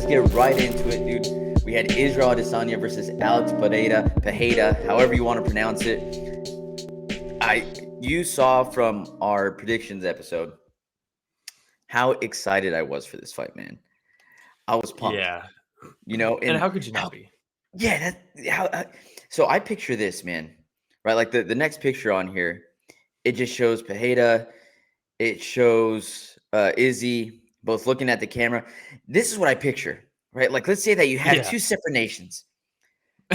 get right into it, dude. We had Israel Adesanya versus Alex Pereira, however you want to pronounce it. You saw from our predictions episode how excited I was for this fight, man. I was pumped, Yeah. And and how could you not be? yeah, so I picture this, man, right? Like the next picture on here, it just shows Pereira, it shows Izzy both looking at the camera. This is what I picture, right? Like, let's say that you have Yeah. two separate nations,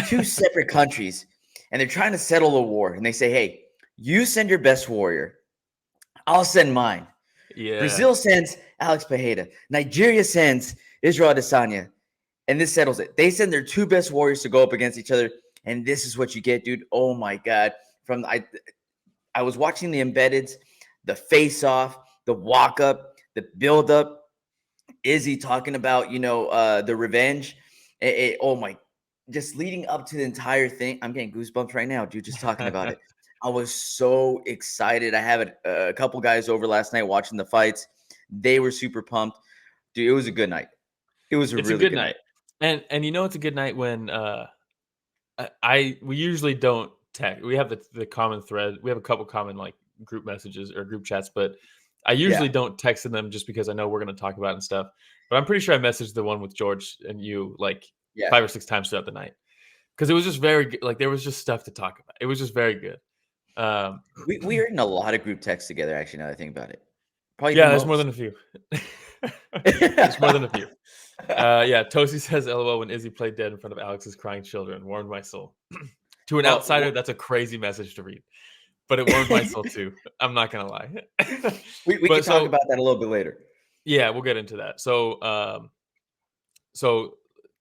two separate countries, and they're trying to settle a war. And they say, hey, you send your best warrior, I'll send mine. Yeah. Brazil sends Alex Pereira. Nigeria sends Israel Adesanya. And this settles it. They send their two best warriors to go up against each other. And this is what you get, dude. Oh, my God. I was watching the embeddeds, the face-off, the walk-up, the build-up. Izzy talking about, the revenge. Oh, my. Just leading up to the entire thing. I'm getting goosebumps right now, dude, just talking about it. I was so excited. I had a couple guys over last night watching the fights. They were super pumped. Dude, it was a good night. It was a It's a really good good night. night. And it's a good night when we usually don't text. We have the common thread. We have a couple common like group messages or group chats, but I usually Yeah. don't text in them just because I know we're going to talk about it and stuff. But I'm pretty sure I messaged the one with George and you like Yeah. 5 or 6 times throughout the night because it was just very good. Like there was just stuff to talk about. It was just very good. We are in a lot of group texts together, actually, now that I think about it. Probably the Yeah, there's more most. than a few. There's more than a few. Yeah, Tosi says, "LOL." When Izzy played dead in front of Alex's crying children, warmed my soul. To an outsider, Well, that's a crazy message to read, but it warmed my soul too. I'm not gonna lie. we But could talk so about that a little bit later. yeah, we'll get into that. So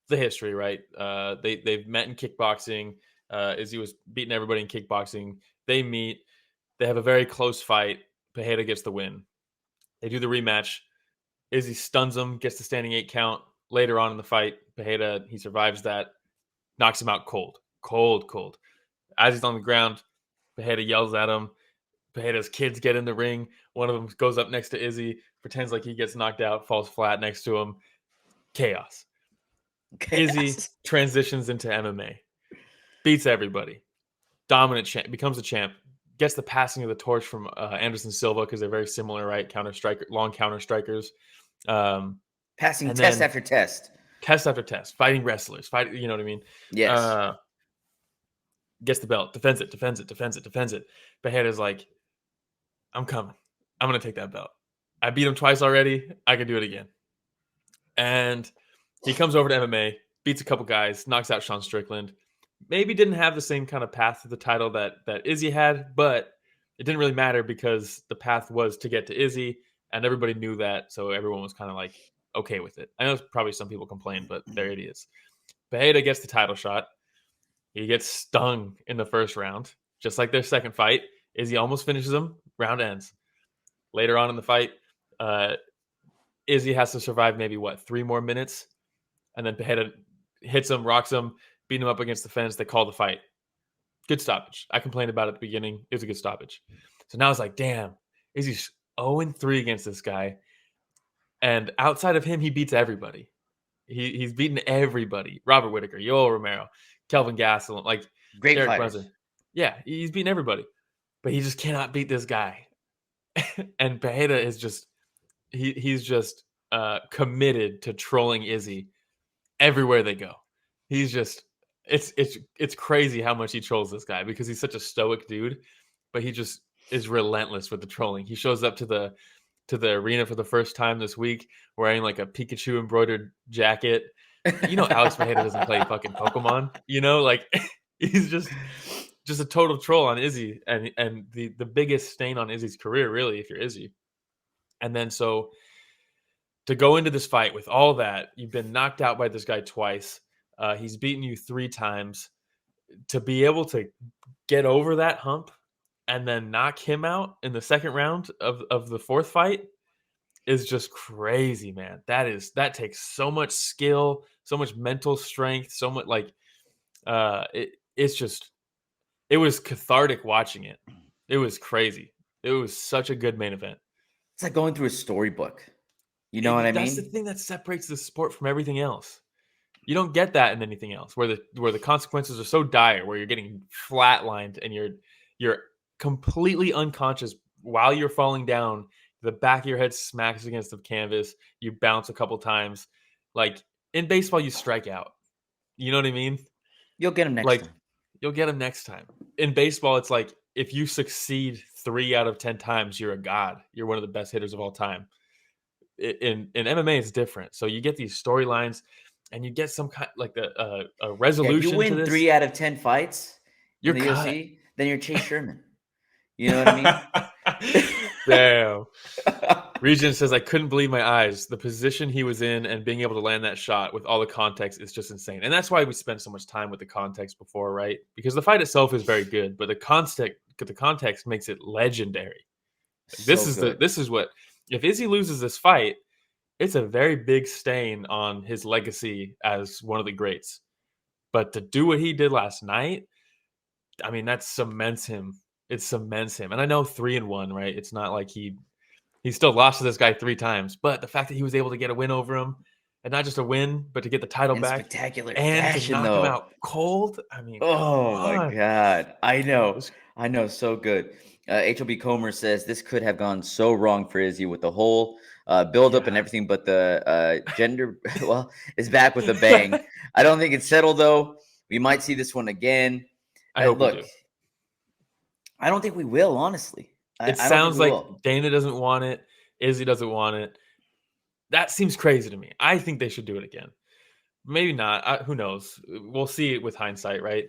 the history, right? They've met in kickboxing. Izzy was beating everybody in kickboxing. They meet. They have a very close fight. Pereira gets the win. They do the rematch. Izzy stuns him, gets the standing 8 count. Later on in the fight, Pereira, he survives that, knocks him out cold. Cold. As he's on the ground, Pereira yells at him. Pereira's kids get in the ring. One of them goes up next to Izzy, pretends like he gets knocked out, falls flat next to him. Chaos. Izzy Chaos. transitions into MMA, beats everybody, dominant champ, becomes a champ, gets the passing of the torch from Anderson Silva because they're very similar, right? Counter striker, long counter strikers. Passing And test then after test. test after test, fighting wrestlers, you know what I mean? Yes. Uh, Gets the belt, defends it. Pereira's like, I'm coming. I'm going to take that belt. I beat him twice already. I can do it again. And he comes over to MMA, beats a couple guys, knocks out Sean Strickland. Maybe didn't have the same kind of path to the title that Izzy had, but it didn't really matter because the path was to get to Izzy, and everybody knew that, so everyone was kind of like okay with it. I know probably some people complain, but there it is. Pereira gets the title shot. He gets stung in the first round, just like their second fight. Izzy almost finishes him. Round ends. Later on in the fight, uh, Izzy has to survive maybe 3 more minutes, and then Pereira hits him, rocks him, beat him up against the fence. They call the fight. Good stoppage. I complained about it at the beginning. It was a good stoppage. So now it's like, damn, Izzy's 0-3 against this guy, and outside of him, he beats everybody. He's beaten everybody. Robert Whitaker, Yoel Romero, Kelvin Gastelum, like Great Derek fighters. Brunson. Yeah, he's beaten everybody, but he just cannot beat this guy. And Pereira is just he's just committed to trolling Izzy everywhere they go. He's just it's crazy how much he trolls this guy because he's such a stoic dude, but he just is relentless with the trolling. He shows up to the arena for the first time this week wearing like a Pikachu embroidered jacket. Alex Pereira doesn't play fucking Pokemon. Like he's just a total troll on Izzy and the biggest stain on Izzy's career, really, if you're Izzy. And then so to go into this fight with all that, you've been knocked out by this guy twice. He's beaten you 3 times. To be able to get over that hump and then knock him out in the second round of the fourth fight is just crazy, man. That takes so much skill, so much mental strength, so much it was cathartic watching it. It was crazy. It was such a good main event. It's like going through a storybook. You know what I That's the mean? thing that separates the sport from everything else. You don't get that in anything else, where the consequences are so dire, where you're getting flatlined and you're completely unconscious while you're falling down. The back of your head smacks against the canvas. You bounce a couple times. Like in baseball, you strike out. You know what I mean? You'll get him next Like time. you'll get them next time. In baseball, it's like if you succeed 3 out of 10 times, you're a god. You're one of the best hitters of all time. In MMA, it's different. So you get these storylines, and you get some kind like a Yeah, if you resolution to win this. 3 out of 10 fights in You're the cut. UFC, then you're Chase Sherman. You know what I mean? Damn. Regent says, I couldn't believe my eyes. The position he was in and being able to land that shot with all the context is just insane. And that's why we spent so much time with the context before, right? Because the fight itself is very good, but the context makes it legendary. So good. This is what, if Izzy loses this fight, it's a very big stain on his legacy as one of the greats. But to do what he did last night, I mean, that cements him. It cements him. And I know 3-1, right? It's not like he still lost to this guy 3 times, but the fact that he was able to get a win over him, and not just a win, but to get the title In back spectacular and to fashion, knock him though. out cold. I mean, come Oh my on. God. I It know. was- I know. So good. HLB Comer says this could have gone so wrong for Izzy with the whole build up and yeah. everything, but the gender, well, is back with a bang. I don't think it's settled, though. We might see this one again. I hope we Look, do. I don't think we will, honestly. It I don't think sounds we like will. Dana doesn't want it. Izzy doesn't want it. That seems crazy to me. I think they should do it again. Maybe not. Who knows? We'll see it with hindsight, right?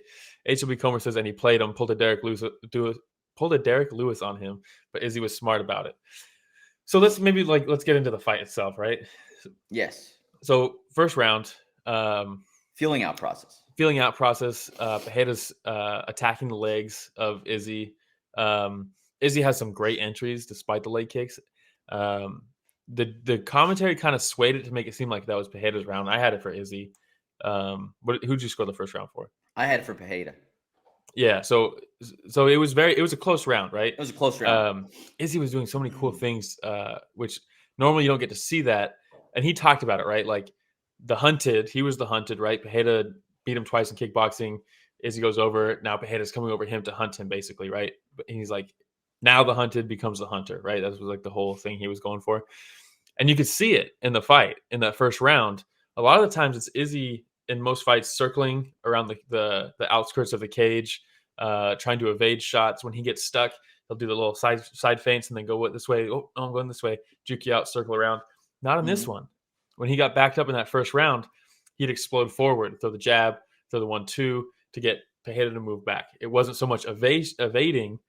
HLB Comer says, and he played him, pulled a Derek Lewis on him, but Izzy was smart about it. So let's get into the fight itself, right? Yes. So first round, um, Feeling out process. feeling out process. Pereira's attacking the legs of Izzy. Um, Izzy has some great entries despite the leg kicks. Um, the commentary kind of swayed it to make it seem like that was Pereira's round. I had it for Izzy. Who'd you score the first round for? I had it for Pereira. Yeah, so it was a close round, right? It was a close round. Izzy was doing so many cool things, which normally you don't get to see that. And he talked about it, right? Like he was the hunted, right? Pereira beat him twice in kickboxing. Izzy goes over. Now Pereira's coming over him to hunt him, basically, right? And he's like, now the hunted becomes the hunter, right? That was like the whole thing he was going for. And you could see it in the fight in that first round. A lot of the times it's Izzy in most fights circling around the outskirts of the cage, trying to evade shots. When he gets stuck, he'll do the little side feints and then go this way. Oh, no, I'm going this way. Juke you out, circle around. Not in this one. When he got backed up in that first round, he'd explode forward, throw the jab, throw the 1-2 to get Pereira to move back. It wasn't so much evading.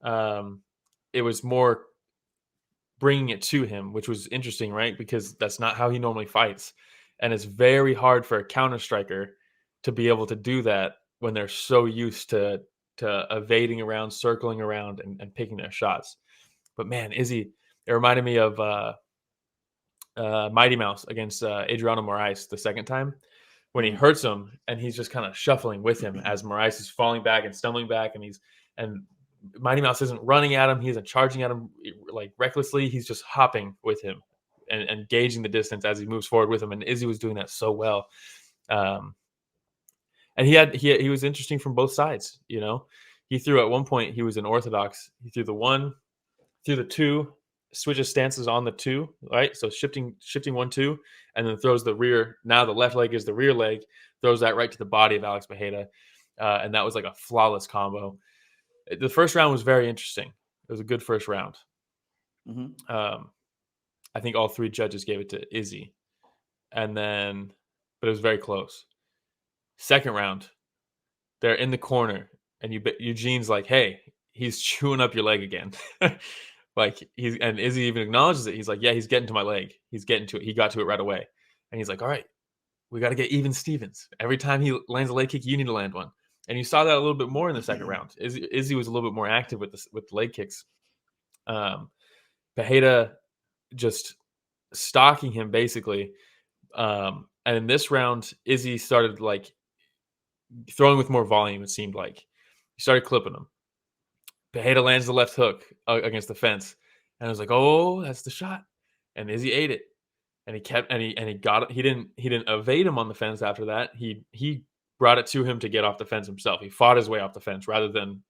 It was more bringing it to him, which was interesting, right? Because that's not how he normally fights. And it's very hard for a counter striker to be able to do that when they're so used to evading around, circling around, and picking their shots. But man, Izzy, it reminded me of Mighty Mouse against Adriano Moraes the second time when he hurts him and he's just kind of shuffling with him as Moraes is falling back and stumbling back, and Mighty Mouse isn't running at him, he isn't charging at him like recklessly, he's just hopping with him and gauging the distance as he moves forward with him. And Izzy was doing that so well. Um, and he was interesting from both sides. You know, he threw at one point, he was an orthodox. He threw the 1, threw the 2, switches stances on the 2, right? So shifting 1-2, and then throws the rear. Now the left leg is the rear leg, throws that right to the body of Alex Pereira, and that was like a flawless combo. The first round was very interesting. It was a good first round. I think all 3 judges gave it to Izzy, but it was very close. Second round, they're in the corner, and Eugene's like, "Hey, he's chewing up your leg again." And Izzy even acknowledges it. He's like, "Yeah, he's getting to my leg. He's getting to it. He got to it right away." And he's like, "All right, we got to get even Stevens. Every time he lands a leg kick, you need to land one." And you saw that a little bit more in the second round. Izzy was a little bit more active with the leg kicks. Pereira just stalking him basically. And in this round, Izzy started like throwing with more volume. It seemed like he started clipping him. Pereira lands the left hook against the fence, and I was like, "Oh, that's the shot." And Izzy ate it. and he didn't evade him on the fence after that. He brought it to him to get off the fence himself. He fought his way off the fence rather than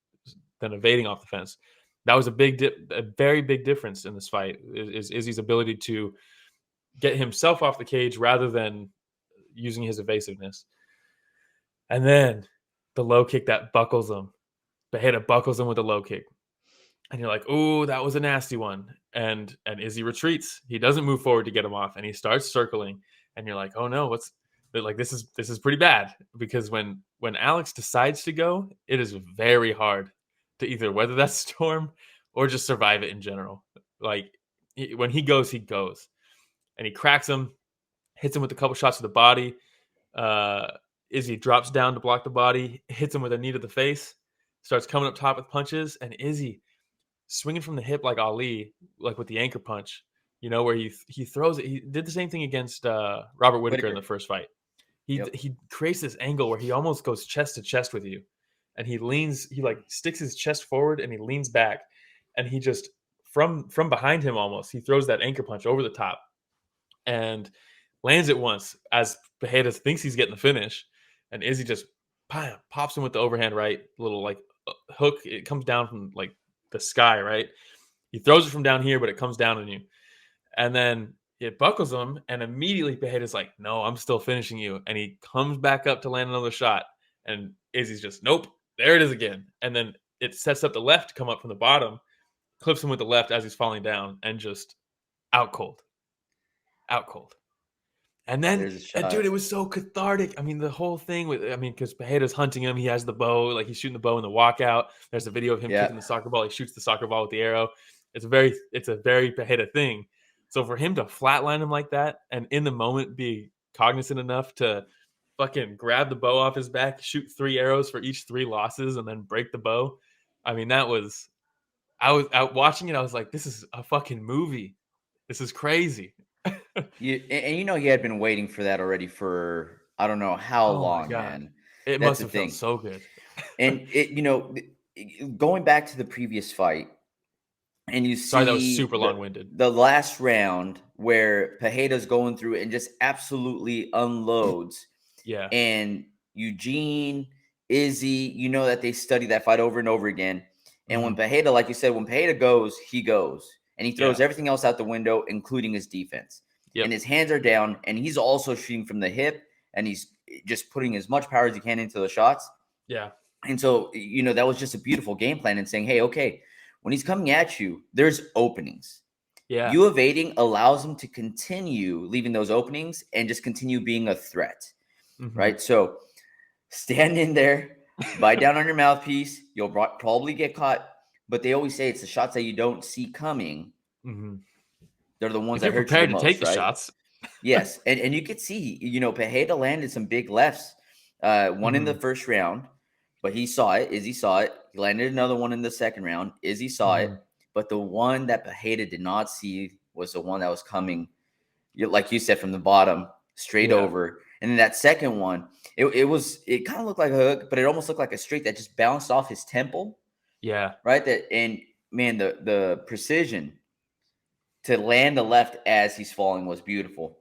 evading off the fence. That was a very big difference in this fight. Is Izzy's ability to get himself off the cage rather than using his evasiveness. And then the low kick that buckles him. Pereira buckles him with a low kick. And you're like, oh, that was a nasty one. And Izzy retreats. He doesn't move forward to get him off, and he starts circling. And you're like, oh no, what's like? This is pretty bad, because when Alex decides to go, it is very hard to either weather that storm or just survive it in general. Like when he goes, and he cracks him, hits him with a couple shots to the body. Izzy drops down to block the body, hits him with a knee to the face, starts coming up top with punches, and Izzy swinging from the hip like Ali, like with the anchor punch, where he throws it. He did the same thing against Robert Whitaker in the first fight. He creates this angle where he almost goes chest to chest with you, and he like sticks his chest forward and he leans back, and he just from behind him almost he throws that anchor punch over the top and lands it once as Pereira thinks he's getting the finish, and Izzy just pops him with the overhand right, little like hook. It comes down from like the sky, right? He throws it from down here, but it comes down on you. And then it buckles him, and immediately Pereira's like, no, I'm still finishing you. And he comes back up to land another shot. And Izzy's just, nope, there it is again. And then it sets up the left to come up from the bottom, clips him with the left as he's falling down, and just out cold. Out cold. And then, dude, it was so cathartic. I mean, the whole thing because Pereira's hunting him. He has the bow, like he's shooting the bow in the walkout. There's a video of him kicking the soccer ball. He shoots the soccer ball with the arrow. It's a very Pereira thing. So for him to flatline him like that, and in the moment be cognizant enough to fucking grab the bow off his back, shoot 3 arrows for each 3 losses, and then break the bow. I mean, I was out watching it. I was like, this is a fucking movie. This is crazy. He had been waiting for that already for I don't know how long, man. It must have felt so good. And going back to the previous fight, and you see that was super long-winded. The last round where Pereira's going through and just absolutely unloads. Yeah. And Eugene, Izzy, that they study that fight over and over again. And when Pereira, like you said, when Pereira goes, he goes. And he throws everything else out the window, including his defense. Yep. And his hands are down, and he's also shooting from the hip, and he's just putting as much power as he can into the shots. Yeah. And so, that was just a beautiful game plan and saying, hey, okay, when he's coming at you, there's openings. Yeah. You evading allows him to continue leaving those openings and just continue being a threat, right? So stand in there, bite down on your mouthpiece. You'll probably get caught. But they always say it's the shots that you don't see coming. They're the ones that hurt you the most, to take the right? shots. Yes, and you could see, Pereira landed some big lefts. One in the first round, but he saw it. Izzy saw it. He landed another one in the second round. Izzy saw it. But the one that Pereira did not see was the one that was coming, like you said, from the bottom straight over. And then that second one, it kind of looked like a hook, but it almost looked like a straight that just bounced off his temple. Yeah. Right. And man, the precision to land the left as he's falling was beautiful.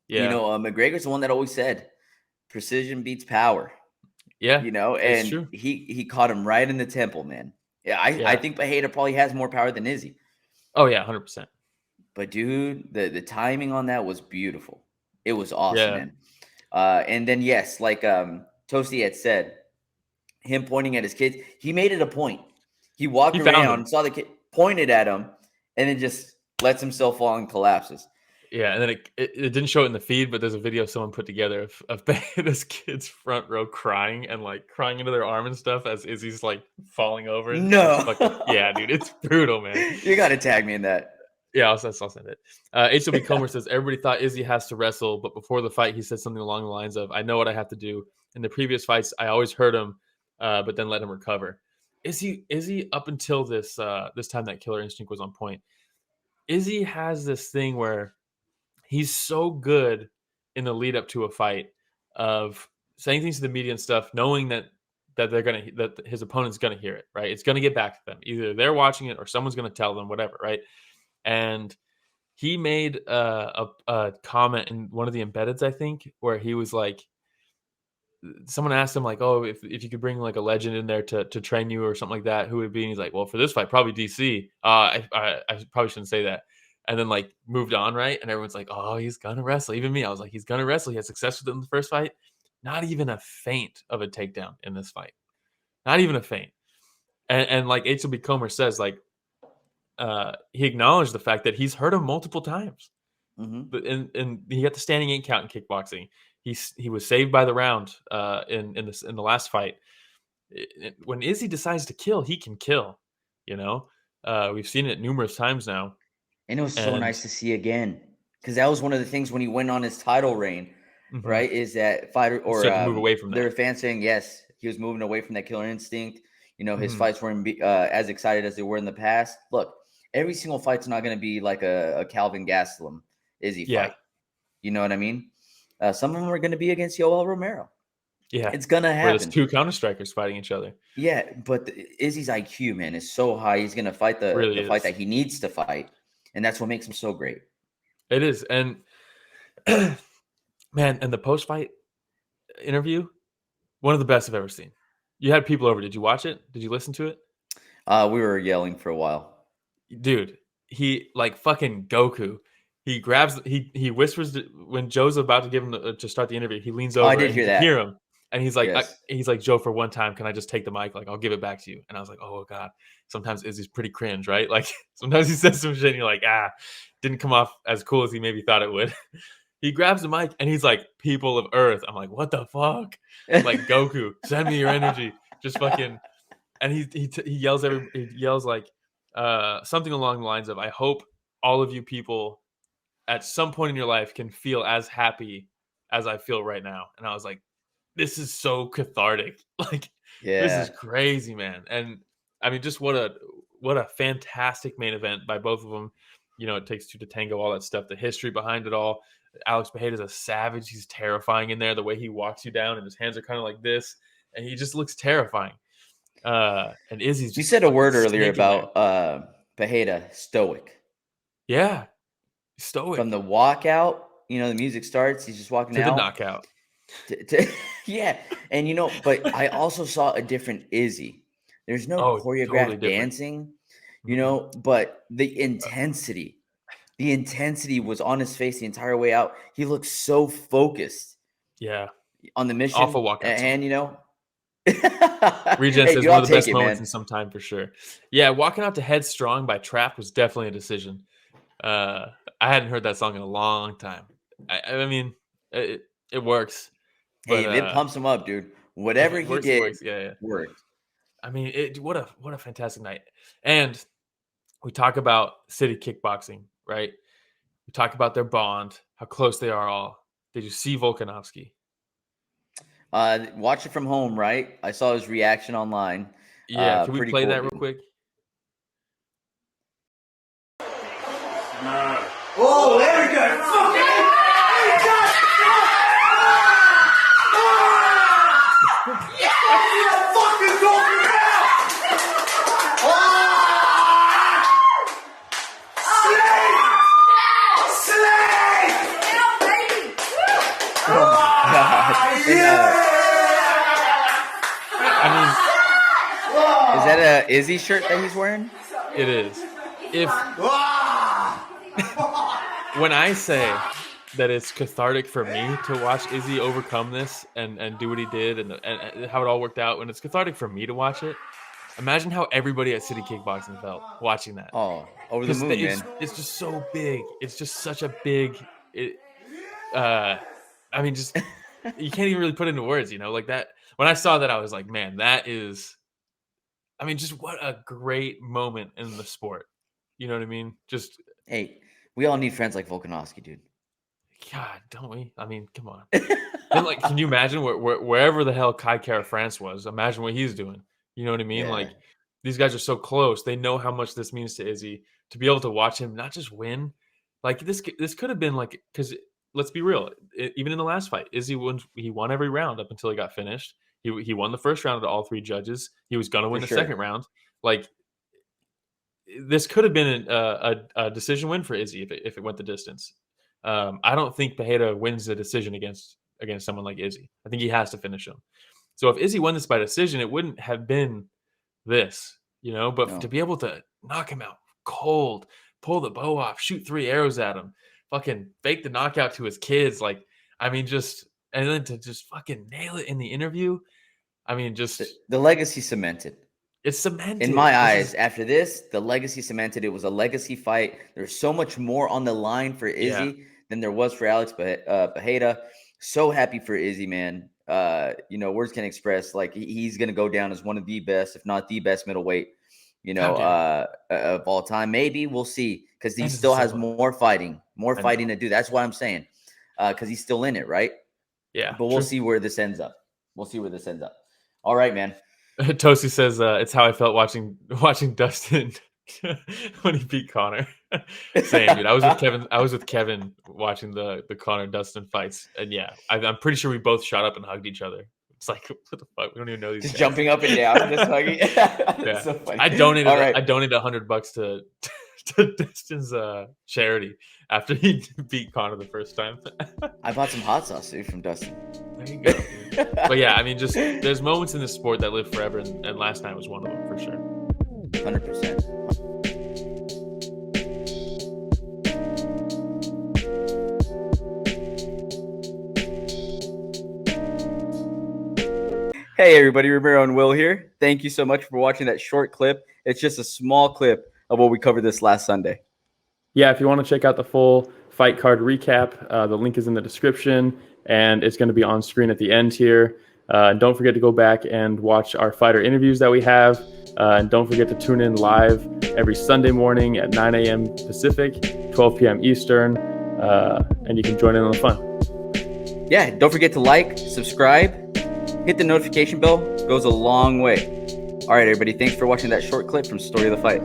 Yeah. McGregor's the one that always said precision beats power. Yeah. And true. He caught him right in the temple, man. Yeah. I think Pereira probably has more power than Izzy. Oh yeah. 100%. But dude, the timing on that was beautiful. It was awesome, man. And then, yes, like Toasty had said, him pointing at his kids, he made it a point. He walked around, saw the kid, pointed at him, and then just lets himself fall and collapses. Yeah, and then it didn't show it in the feed, but there's a video someone put together of this kid's front row crying and like crying into their arm and stuff as Izzy's like falling over. No. Yeah, dude, it's brutal, man. You got to tag me in that. Yeah, I'll send it. HW Comer says, everybody thought Izzy has to wrestle, but before the fight, he said something along the lines of, I know what I have to do. In the previous fights, I always hurt him, but then let him recover. Izzy up until this time that Killer Instinct was on point, Izzy has this thing where he's so good in the lead up to a fight of saying things to the media and stuff, knowing that his opponent's gonna hear it, right? It's gonna get back to them. Either they're watching it or someone's gonna tell them, whatever, right? And he made a comment in one of the embeds, I think, where he was like, someone asked him like, "Oh, if you could bring like a legend in there to train you or something like that, who would it be?" And he's like, "Well, for this fight, probably DC. I probably shouldn't say that." And then like moved on, right? And everyone's like, "Oh, he's gonna wrestle." Even me, I was like, "He's gonna wrestle." He had success with it in the first fight. Not even a feint of a takedown in this fight. Not even a feint. And like HLB Comer says, like he acknowledged the fact that he's hurt him multiple times. Hmm. But and he got the standing 8 count in kickboxing. He was saved by the round in the last fight. When Izzy decides to kill, he can kill. You know, we've seen it numerous times now. And it was so And nice to see again, because that was one of the things when he went on his title reign, mhm, right? Is that fighter he or started to move away from there were that. fans saying yes, he was moving away from that killer instinct. His Mhm. fights weren't as excited as they were in the past. Look, every single fight's not going to be like a Calvin Gastelum Izzy Yeah, fight. You know what I mean? Some of them are going to be against Yoel Romero. yeah. It's gonna Where there's happen. two counter strikers fighting each other. Yeah, but Izzy's IQ, man, is so high. He's gonna fight Really the fight is. that he needs to fight, and that's what makes him so great. It is. And man, and the post fight interview, one of the best I've ever seen. You had people over. Did you watch it? Did you listen to it? We were yelling for a while. Dude, he like fucking Goku. He whispers when Joe's about to give him to start the interview. He leans Oh, I over did and he hear can hear that. him, and Yes. he's like Joe, for one time, can I just take the mic? Like I'll give it back to you. And I was like, oh god. Sometimes Izzy's pretty cringe, right? Like sometimes he says some shit, and you're like, didn't come off as cool as he maybe thought it would. He grabs the mic and he's like, "People of Earth." I'm like, what the fuck? Like Goku, send me your energy. Just fucking and he yells like something along the lines of, "I hope all of you people at some point in your life can feel as happy as I feel right now." And I was like, "This is so cathartic! Like, this is Yeah. crazy, man!" And I mean, just what a fantastic main event by both of them. You know, it takes two to tango, all that stuff, the history behind it all. Alex Pereira is a savage. He's terrifying in there. The way he walks you down, and his hands are kind of like this, and he just looks terrifying. And Izzy's You just said a fucking word earlier stinking there. about Pajeda, stoic. Yeah, From stoic the walkout, the music starts. He's just walking to the out. knockout. Yeah, and but I also saw a different Izzy. There's no Oh, totally choreographed different. dancing, Mm-mm. but the intensity was on his face the entire way out. He looked so focused Yeah, on the awful mission walkout at song. hand. Regen Hey, says dude, one I'll of the take best it, moments man. in some time for sure. Yeah, walking out to Headstrong by Trap was definitely a decision. Uh, I hadn't heard that song in a long time. I mean, it, it works, Hey, but if it pumps him up, dude, whatever it he works. It did works. Yeah, yeah. worked. I mean, what a fantastic night. And we talk about City Kickboxing, right? We talk about their bond, how close they are all. Did you see Volkanovski? Watch it from home, right? I saw his reaction online. Yeah, can we Pretty play cool, that real dude. quick? Oh, there we go. I Is that a Izzy shirt that he's wearing? mean, it is. If when I say that it's cathartic for me to watch Izzy overcome this and do what he did and how it all worked out, when it's cathartic for me to watch it, imagine how everybody at City Kickboxing felt watching that. Oh, over the Because moon, man. it's just so big. It's just such a big. Uh, I mean, just you can't even really put it into words. Like that. When I saw that, I was like, man, that is. I mean, just what a great moment in the sport. You know what I mean? Just Hey, we all need friends like Volkanovski, dude. God, don't we? I mean, come on. And like, can you imagine wherever the hell Kai Kara France was? Imagine what he's doing. You know what I mean? Yeah, Like, these guys are so close. They know how much this means to Izzy to be able to watch him not just win. Like this could have been like, because let's be real. Even in the last fight, Izzy won. He won every round up until he got finished. He won the first round to all three judges. He was gonna for win the second sure. round. Like this could have been a decision win for Izzy if it went the distance. I don't think Pereira wins the decision against someone like Izzy. I think he has to finish him. So if Izzy won this by decision, it wouldn't have been this, But No. to be able to knock him out cold, pull the bow off, shoot 3 arrows at him, fucking fake the knockout to his kids, and then to just fucking nail it in the interview. I mean, just The legacy cemented. it's cemented. In my eyes, after this, the legacy cemented. It was a legacy fight. There's so much more on the line for Izzy than there was for Alex Pereira. So happy for Izzy, man. Words can express, like, he's going to go down as one of the best, if not the best middleweight, of all time. Maybe we'll see, because he still has more fighting to do. That's what I'm saying, because he's still in it, right? Yeah. But we'll see where this ends up. All right, man. Tosi says it's how I felt watching Dustin when he beat Connor. Same, dude. I was with Kevin watching the Connor Dustin fights, and I'm pretty sure we both shot up and hugged each other. It's like, what the fuck? We don't even know these just guys. Jumping up and down, just hugging. Yeah. So funny. I donated $100 to Dustin's charity after he beat Connor the first time. I bought some hot sauce, dude, from Dustin. There you go, dude. But just there's moments in this sport that live forever, and last night was one of them for sure. 100%. Hey everybody, Romero and Will here. Thank you so much for watching that short clip. It's just a small clip of what we covered this last Sunday. Yeah, if you want to check out the full fight card recap, the link is in the description, and it's going to be on screen at the end here. Don't forget to go back and watch our fighter interviews that we have. And don't forget to tune in live every Sunday morning at 9 a.m. Pacific, 12 p.m. Eastern, and you can join in on the fun. Yeah, don't forget to like, subscribe, hit the notification bell. Goes a long way. All right, everybody. Thanks for watching that short clip from Story of the Fight.